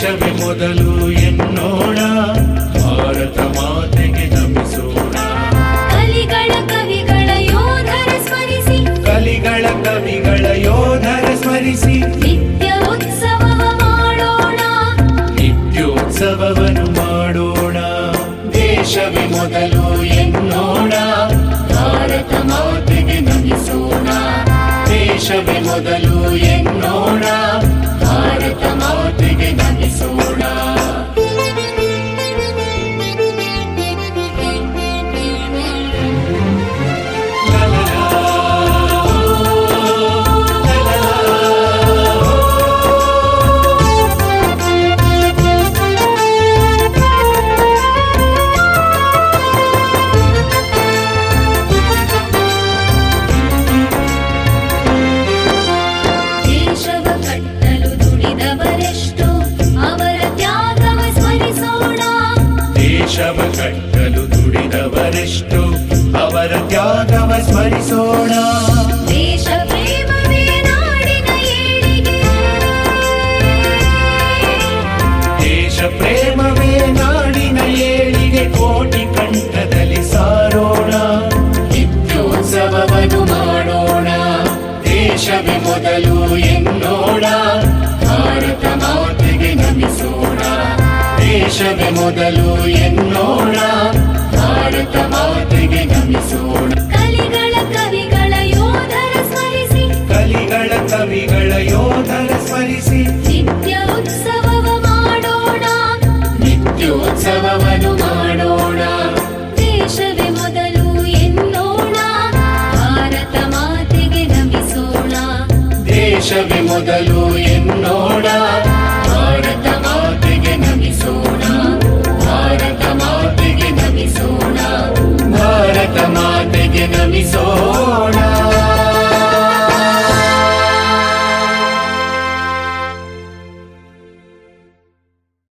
ದೇಶವೇ ಮೊದಲು ಎನ್ನೋಣ, ಭಾರತ ಮಾತೆಗೆ ನಮಿಸೋಣ. ಕಲಿಗಳ ಕವಿಗಳ ಯೋಧರ ಸ್ಮರಿಸಿ, ಕಲಿಗಳ ಕವಿಗಳ ಯೋಧರ ಸ್ಮರಿಸಿ, ನಿತ್ಯ ಉತ್ಸವ ಮಾಡೋಣ, ನಿತ್ಯೋತ್ಸವವನ್ನು ಮಾಡೋಣ. ದೇಶವೇ ಮೊದಲು ಎನ್ನೋಣ, ಭಾರತ ಮಾತೆಗೆ ನಮಿಸೋಣ. ದೇಶವೇ ಮೊದಲು ಎನ್ನೋಣ, ಭಾರತ ಮಾತೆಗೆ ನಮಿಸೋಣ. ದೇಶವ ಕಟ್ಟಲು ದುಡಿದವರೆಷ್ಟು ಅವರ ತ್ಯಾಗವ ಸ್ಮರಿಸೋಣ. ದೇಶವ ಕಟ್ಟಲು ದುಡಿದವರೆಷ್ಟು ಅವರ ತ್ಯಾಗವ ಸ್ಮರಿಸೋಣ. ದೇಶ ಪ್ರೇಮವೇ ನಾಡಿನ ಏಳಿಗೆ, ದೇಶ ಪ್ರೇಮವೇ ನಾಡಿನ ಏಳಿಗೆ, ಕೋಟಿ ಕಂಠದಲ್ಲಿ ಸಾರೋಣ, ನಿತ್ಯೋತ್ಸವವನ್ನು ಮಾಡೋಣ. ದೇಶವೇ ಮೊದಲು ಎನ್ನೋಣ, ಭಾರತ ಮಾತೆಗೆ ನಮಿಸೋಣ. ದೇಶವೇ ಮೊದಲು ಎನ್ನೋಣ, ಭಾರತ ಮಾತೆಗೆ ನಮಿಸೋಣ. ಕಲಿಗಳ ಕವಿಗಳ ಯೋಧರ ಸ್ಮರಿಸಿ, ಕಲಿಗಳ ಕವಿಗಳ ಯೋಧರ ಸ್ಮರಿಸಿ, ನಿತ್ಯ ಉತ್ಸವವ ಮಾಡೋಣ, ನಿತ್ಯೋತ್ಸವವನ್ನು ಮಾಡೋಣ. ದೇಶವೇ ಮೊದಲು ಎನ್ನೋಣ, ಭಾರತ ಮಾತೆಗೆ ನಮಿಸೋಣ. ದೇಶವೇ ಮೊದಲು